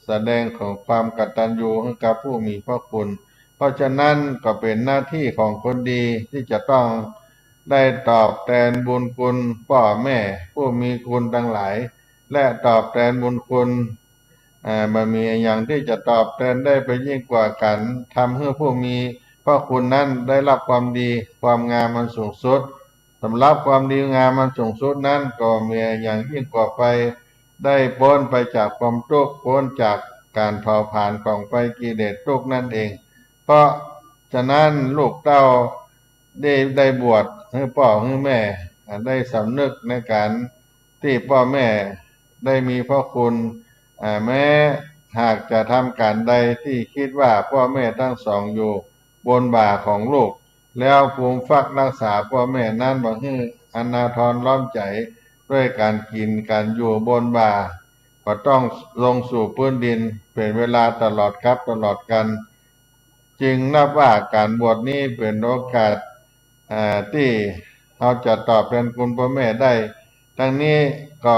แสดงของความกตัญญูให้กับผู้มีพระคุณเพราะฉะนั้นก็เป็นหน้าที่ของคนดีที่จะต้องได้ตอบแทนบุญคุณพ่อแม่ผู้มีคุณทั้งหลายและตอบแทนบุญคุณมันมีอย่างที่จะตอบแทนได้ไปยิ่งกว่ากันทำให้ผู้มีพระคุณนั้นได้รับความดีความงามมันสูงสุดสำหรับความดีงามมันสูงสุดนั้นก็มีอย่างยิ่งกว่าไปได้พ้นไปจากความทุกข์พ้นจากการเผาผลาญของไฟกิเลสทุกข์นั่นเองเพราะฉะนั้นลูกเต้าได้บวชให้พ่อให้แม่ได้สำนึกในการที่พ่อแม่ได้มีพระคุณแม้หากจะทำการใดที่คิดว่าพ่อแม่ทั้งสองอยู่บนบ่าของลูกแล้วภูมิฟักรักษาพ่อแม่นั้นบ่ให้อนาถรล้อมใจด้วยการกินการอยู่บนบ่าก็ต้องลงสู่พื้นดินเป็นเวลาตลอดครับตลอดกันจึงนับว่าการบวชนี้เป็นโอกาสที่เราจะตอบแทนคุณพ่อแม่ได้ทั้งนี้ก็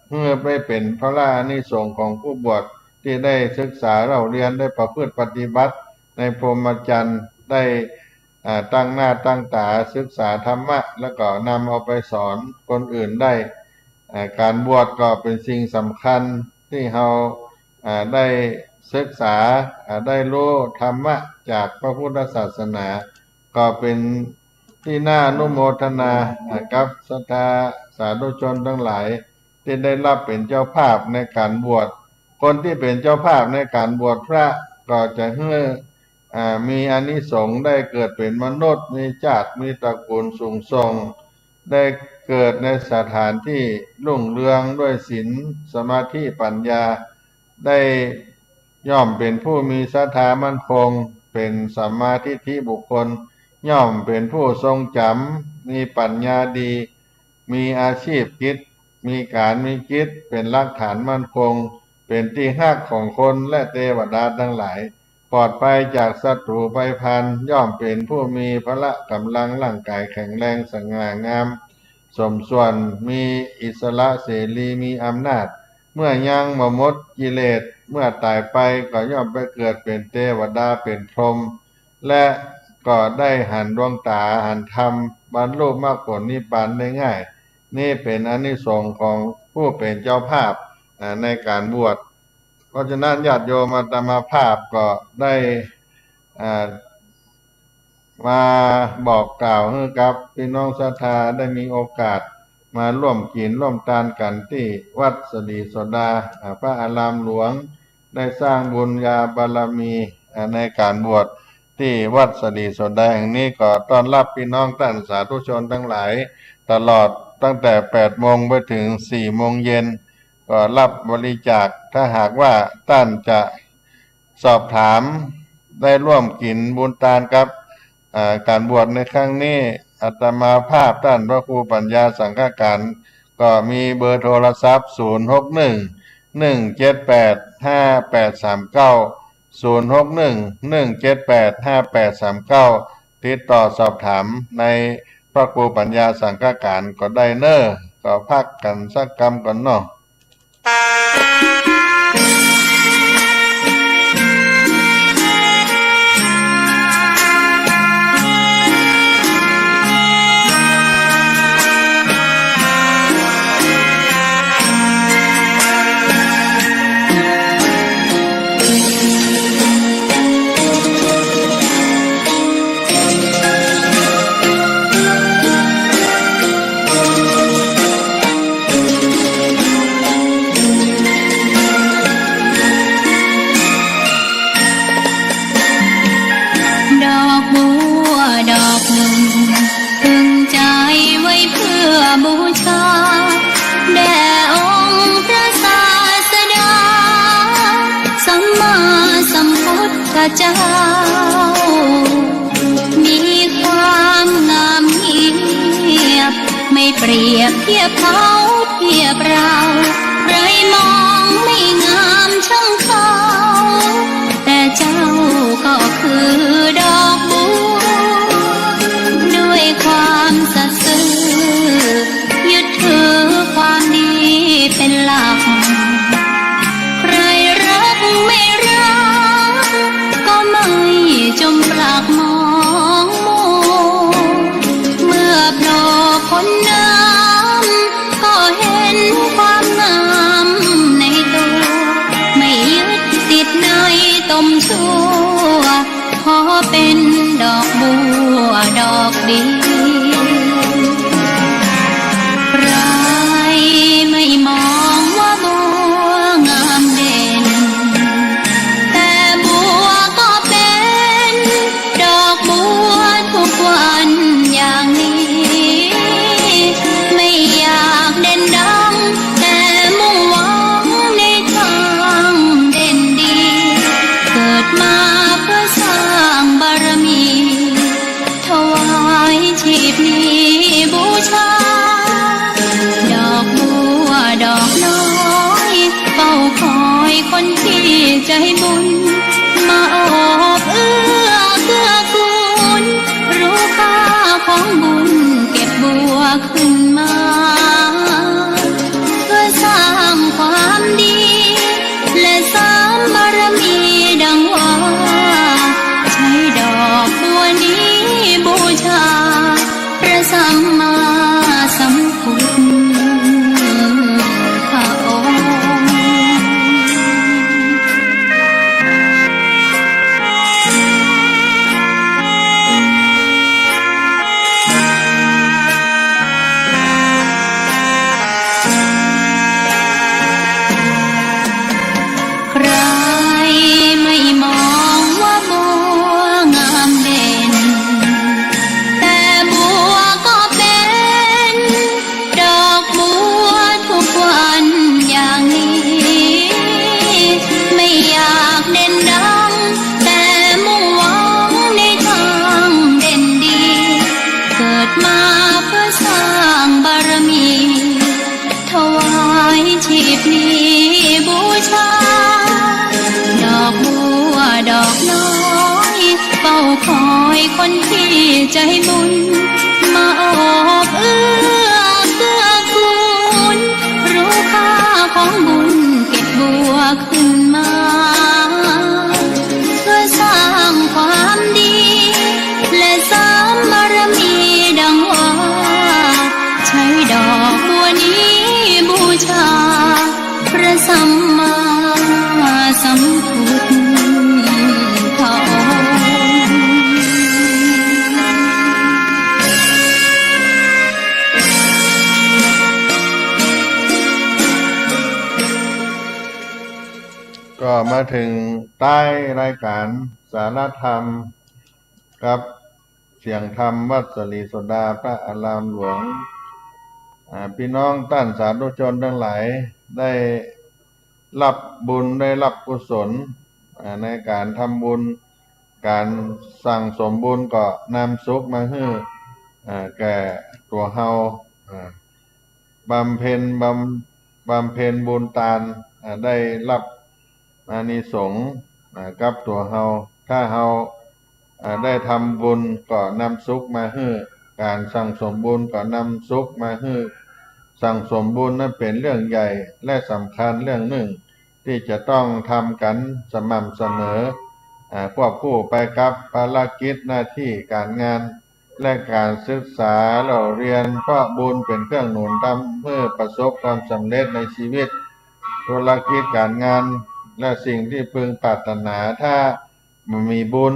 เพื่อไปเป็นพระอานิสงส์ของผู้บวชที่ได้ศึกษาเราเรียนได้ประพฤติปฏิบัติในพรหมจรรย์ได้ตั้งหน้าตั้งตาศึกษาธรรมะแล้วก็นำเอาไปสอนคนอื่นได้การบวชก็เป็นสิ่งสำคัญที่เราได้ศึกษาได้รู้ธรรมะจากพระพุทธศาสนาก็เป็นที่น่าอนุโมทนากับศรัทธาสาธุชนทั้งหลายที่ได้รับเป็นเจ้าภาพในการบวชคนที่เป็นเจ้าภาพในการบวชพระก็จะให้มีอานิสงส์ได้เกิดเป็นมนุษย์มีชาติมีตระกูลสูงส่งได้เกิดในสถานที่รุ่งเรืองด้วยศีลสมาธิปัญญาได้ย่อมเป็นผู้มีศรัทธามั่นคงเป็นสัมมาทิฏฐิบุคคลย่อมเป็นผู้ทรงจำมีปัญญาดีมีอาชีพกิจมีการมีกิจเป็นหลักฐานมั่นคงเป็นที่ฮักของคนและเทวดาทั้งหลายปลอดภัยจากศัตรูภัยพานย่อมเป็นผู้มีพละกำลังร่างกายแข็งแรงสง่างามสมส่วนมีอิสระเสรีมีอำนาจเมื่อยังหมดกิเลสเมื่อตายไปก็ย่อมไปเกิดเป็นเทวดาเป็นพรหมและก็ได้หันดวงตาหันธรรมบรรลุมรรคผลนิพพานได้ง่ายนี่เป็นอานิสงส์ของผู้เป็นเจ้าภาพในการบวชเพราะฉะนั้นญาติโยมอาตมาภาพก็ได้มาบอกกล่าวให้กับพี่น้องศรัทธาได้มีโอกาสมาร่วมกินร่วมทานกันที่วัดสลีโสดาพระอารามหลวงได้สร้างบุญญาบารมีในการบวชที่วัดสลีโสดาแห่งนี้ก็ต้อนรับพี่น้องท่านสาธุชนทั้งหลายตลอดตั้งแต่ 8 โมงไปถึง 4 โมงเย็นก็รับบริจาคถ้าหากว่าท่านจะสอบถามได้ร่วมกินบุญทานกับการบวชในครั้งนี้อาตมาภาพท่านพระครูปัญญาสังฆการก็มีเบอร์โทรศัพท์0611785839 ติดต่อสอบถามในพระครูปัญญาสังฆการก็ได้เน้อก็พักกันสักกำก่อนเนาะบูชาแด่องค์พระศาสดาสัมมาสัมพุทธเจ้ามีความงามเงียบไม่เปรียบเทียบเขาเทียบเราใครมองไม่งามช่างเขาแต่เจ้าก็คือดอกบัวด้วยความสัตย์ซื่อ เป็นดอกบัวดอกเดียวใครไม่มองว่าบัวงามเด่นแต่บัวก็เป็นดอกบัวทุกวันอย่างนี้ไม่อยากเด่นดังแต่มุ่งหวังในทางเด่นดีเกิดมาเพื่อสร้างบารมีถวายชีพนี้บูชาดอกบัวดอกน้อยเฝ้าคอยคนที่ใจบุญมาโอบเอื้อเกื้อกูลรู้ค่าของบุญเก็บบัวขึ้นมาเพื่อสร้างความดีและสร้างบารมีดังว่าใช้ดอกบัวนี้บูชาพระสัมมาสัมพุทธองค์ ใครไม่มองว่าบัวงามเด่นแต่บัวก็เป็นดอกบัวทุกวันอย่างนี้ไม่อยากเด่นดังแต่มุ่งหวังในทางเด่นดีเกิดมาเพื่อสร้างบารมีถวายชีพนี้บูชาดอกบัวดอกน้อยเฝ้าคอยคนที่ใจบุญมาโอบเอื้อเกื้อกูลรู้ค่าของบุญเก็บบัวขึ้นมาเพื่อสร้างความดีและสร้างบารมีดังว่าใช้ดอกบัวนี้บูชาพระสัมมาสัมพุทธองค์ก็มาถึงใต้รายการสารธรรมกับเสียงธรรมวัดสลีโสดาพระอารามหลวงพี่น้องท่านสาธุชนทั้งหลายได้รับบุญได้รับกุศลในการทำบุญการสั่งสมบุญก็นำสุขมาให้แก่ตัวเฮาบำเพ็ญบุญทานได้รับอานิสงส์กับตัวเฮาถ้าเฮาได้ทำบุญก็นำสุขมาให้การสั่งสมบุญก็นำสุขมาให้สั่งสมบุญนั้นเป็นเรื่องใหญ่และสำคัญเรื่องหนึ่งที่จะต้องทำกันสม่ำเสมอควบคู่ไปกับภารกิจหน้าที่การงานและการศึกษาเราเรียนเพราะบุญเป็นเครื่องหนุนทำเพื่อประสบความสำเร็จในชีวิตธุรกิจการงานและสิ่งที่พึงปรารถนาถ้ามีบุญ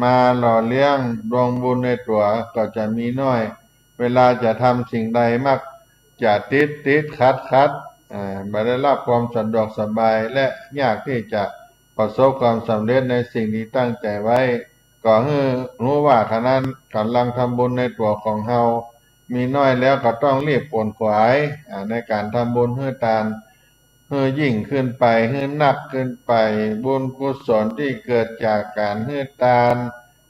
มาหล่อเลี้ยงดวงบุญในตัวก็จะมีน้อยเวลาจะทำสิ่งใดมักจะติดขัดไม่ได้รับความสะดวกสบายและยากที่จะประสบความสำเร็จในสิ่งที่ตั้งใจไว้ก็ให้รู้ว่าขณะกำลังทำบุญในตัวของเฮามีน้อยแล้วก็ต้องรีบขวนขวายในการทำบุญให้ทานให้ยิ่งขึ้นไปให้หนักขึ้นไปบุญกุศลที่เกิดจากการให้ทาน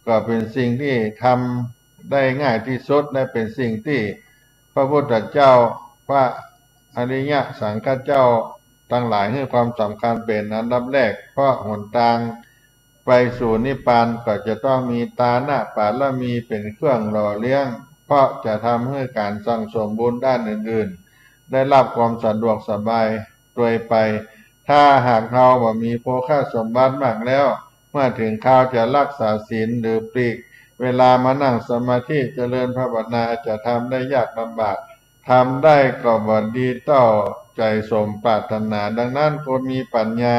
ก็เป็นสิ่งที่ทำได้ง่ายที่สุดและเป็นสิ่งที่พระพุทธเจ้าพระอริยสังฆเจ้าทั้งหลายให้ความสำคัญเป็นอันดับแรกเพราะหนทางไปสู่นิพพานก็จะต้องมีตานะปาละมีเป็นเครื่องหล่อเลี้ยงเพราะจะทำให้การสั่งสมบุญด้านอื่นๆได้รับความสะดวกสบายโดยไปถ้าหากเราบ่มีโภคสมบัติมากแล้วเมื่อถึงคราวจะรักษาศีลหรือปลีกเวลามานั่งสมาธิเจริญภาวนาจะทำได้ยากลำบากทำได้ก็บ่ดีต่อใจสมปรารถนาดังนั้นคนมีปัญญา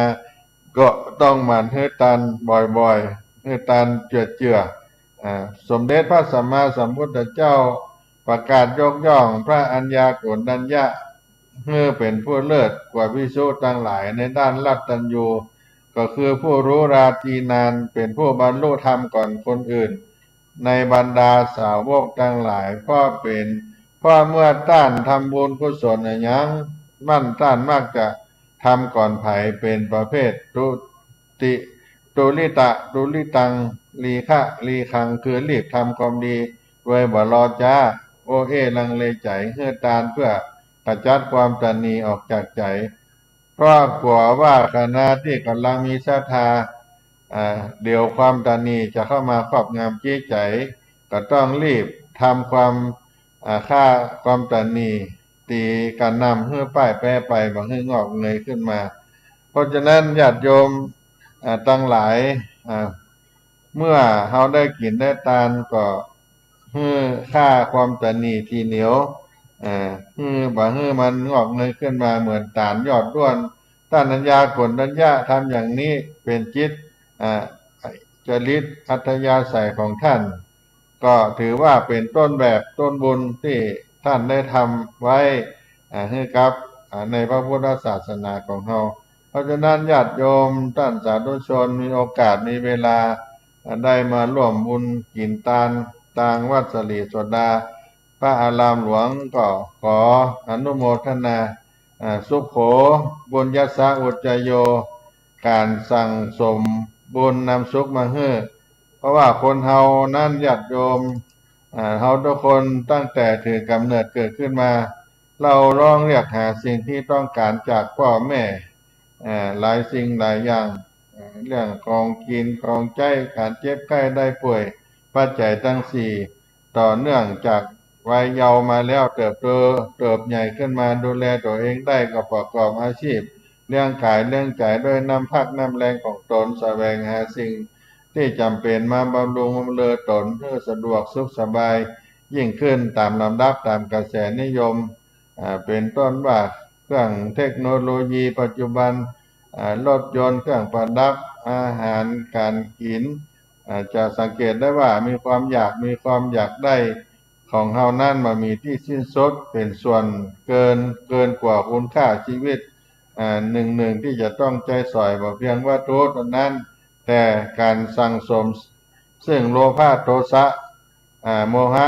ก็ต้องหมั่นให้ทานบ่อยๆ ตานเจือสมเด็จพระสัมมาสัมพุทธเจ้าประกาศยกย่องพระอัญญาโกณฑัญญะเมื่อเป็นผู้เลิศกว่าภิกษุทั้งหลายในด้านลัตตัญญูก็คือผู้รู้ราตรีนานเป็นผู้บรรลุธรรมก่อนคนอื่นในบรรดาสาวกทั้งหลายเพราะเมื่อต้านทำบุญกุศลอย่างมั่นต้านมากจะทำก่อนไผเป็นประเภทตุลิตังลีคังคือรีบทำความดีโดยบ่รอจ้าโอลังเลใจเฮือตานเพื่อขจัดความตนีออกจากใจเพราะกลัวว่าคณะที่กำลังมีศรัทธาเดี๋ยวความตนีจะเข้ามาครอบงำจิตใจก็ต้องรีบทำความฆ่าความตนีตีการนำเพื่อป้ายแปรไปบางให้งอกเงยขึ้นมาเพราะฉะนั้นญาติโยมตั้งหลายเมื่อเขาได้กินได้ทานก็ฆ่าความตนีทีเหนียวบางให้มันงอกเงยขึ้นมาเหมือนตาลยอดด้วนท่านอัญญาโกณฑัญญะทำอย่างนี้เป็นจิตจริตอัธยาศัยของท่านก็ถือว่าเป็นต้นแบบต้นบุญที่ท่านได้ทำไว้ให้กับในพระพุทธศาสนาของเราเพราะฉะนั้นญาติโยมท่านสาธุชนมีโอกาสมีเวลาได้มาร่วมบุญกินทานต่างวัดสลีโสดาพระอารามหลวงก็ขออนุโมทนาสุขโขบุญยัสสะอุจจโยการสั่งสมบุญนำสุขมาให้เพราะว่าคนเฮานั้นญาติโยมเฮาทุกคนตั้งแต่ถือกำเนิดเกิดขึ้นมาเราร้องเรียกหาสิ่งที่ต้องการจากพ่อแม่หลายสิ่งหลายอย่างเรื่องของกินของใจการเจ็บไข้ได้ป่วยปัจจัยทั้งสี่ต่อเนื่องจากวัยเยาว์มาแล้วเติบใหญ่ขึ้นมาดูแลตัวเองได้ก็ประกอบอาชีพเลี้ยงกายเลี้ยงใจด้วยน้ำพักน้ำแรงของตนแสวงหาสิ่งที่จำเป็นมาบำรุงบำเรอตนเพื่อสะดวกสุขสบายยิ่งขึ้นตามลำดับตามกระแสนิยมเป็นต้นว่าเครื่องเทคโนโลยีปัจจุบันรถยนต์เครื่องประดับอาหารการกินจะสังเกตได้ว่ามีความอยากได้ของเฮานั้นมามีที่สิ้นสุดเป็นส่วนเกินกว่าคุณค่าชีวิตหนึ่งที่จะต้องใจสอยบ่เพียงวัตถุเท่านั้นแต่การสั่งสมซึ่งโลภะโทสะโมหะ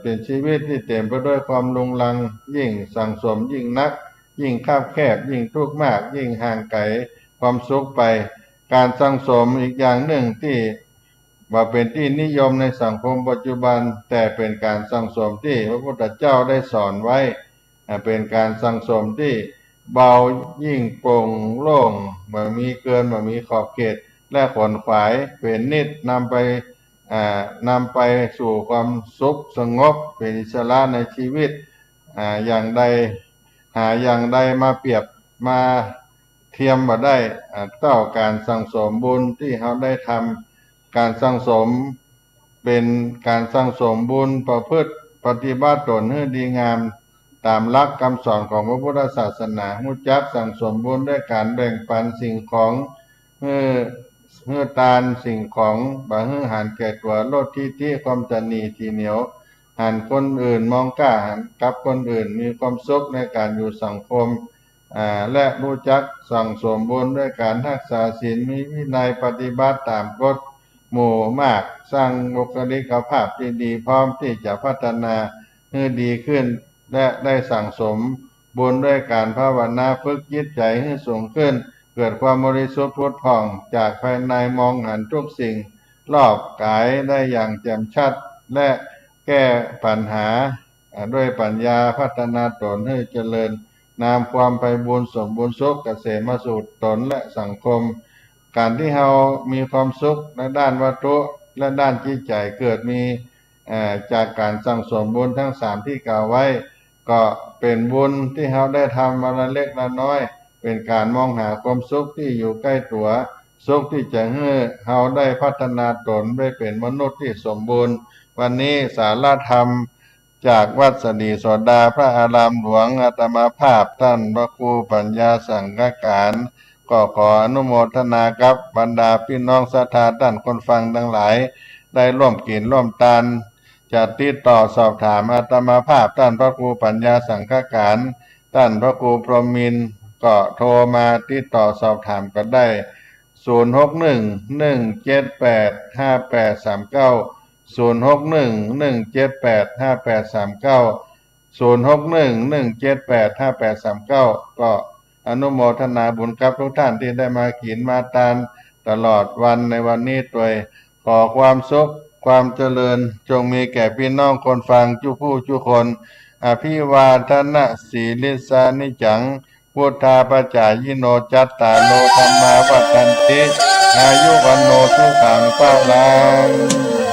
เป็นชีวิตที่เต็มไปด้วยความลุงลังยิ่งสั่งสมยิ่งนักยิ่งคับแคบยิ่งทุกข์มากยิ่งห่างไกลความสุขไปการสั่งสมอีกอย่างหนึ่งที่ว่าเป็นที่นิยมในสังคมปัจจุบันแต่เป็นการสั่งสมที่พระพุทธเจ้าได้สอนไว้เป็นการสั่งสมที่เบายิ่งโปร่งโล่งบ่มีเกินบ่มีขอบเขตและขวนขวายเป็นนิจนำไปสู่ความสุขสงบเป็นอิสระในชีวิตอย่างใดหาอย่างใดมาเปรียบมาเทียมบ่ได้เท่าการสั่งสมบุญที่เราได้ทำการสั่งสมเป็นการสั่งสมบุญประพฤติปฏิบัติตนให้ดีงามตามหลักคำสอนของพระพุทธศาสนารู้จักสั่งสมบุญด้วยการแบ่งปันสิ่งของเพื่อทานสิ่งของบางให้หันแก่ตัวลดที่ความตนีทีเหนียวหันคนอื่นมองกล้าหันกับคนอื่นมีความสุขในการอยู่สังคมและรู้จักสั่งสมบุญด้วยการรักษาศีลมีวินัยปฏิบัติตามกฎหมู่มากสร้างบุคลิกภาพที่ดีพร้อมที่จะพัฒนาให้ดีขึ้นและได้สั่งสมบุญด้วยการภาวนาฝึกจิตใจให้สูงขึ้นเกิดความบริสุทธิ์พุทธผ่องจากภายในมองหันทุกสิ่งรอบกายได้อย่างแจ่มชัดและแก้ปัญหาด้วยปัญญาพัฒนาตนให้เจริญนามความไพบูลย์สมบูรณ์สุขเกษมสุขตนและสังคมการที่เรามีความสุขในด้านวัตถุและด้านจิตใจเกิดมีจากการสั่งสมบุญทั้งสามที่กล่าวไว้ก็เป็นบุญที่เราได้ทำมาละเล็กละน้อยเป็นการมองหาความสุขที่อยู่ใกล้ตัวสุขที่จะให้เราได้พัฒนาตนได้เป็นมนุษย์ที่สมบูรณ์วันนี้สาระธรรมจากวัดสลีโสดาพระอารามหลวงอาตมาภาพท่านพระครูปัญญาสังฆการข ก็ขออนุโมทนากับบรรดาพี่น้องศรัทธาท่านคนฟังทั้งหลายได้ร่วมกินร่วมทานจะติดต่อสอบถามอาตมาภาพท่านพระครูปัญญาสังฆการท่านพระครูพรหมินทร์ก็โทรมาติดต่อสอบถามก็ได้061-178-5839 061-178-5839 ก็อนุโมทนาบุญกับทุกท่านที่ได้มาขีนมาทานตลอดวันในวันนี้โดยขอความสุขความเจริญจงมีแก่พี่น้องคนฟังทุกผู้ทุกคนอภิวาทนะสีลิสานิจังพุทธาปจายโนจัตตาโลธรรมาวัฏันติอายุวันโนสุขังภาลัง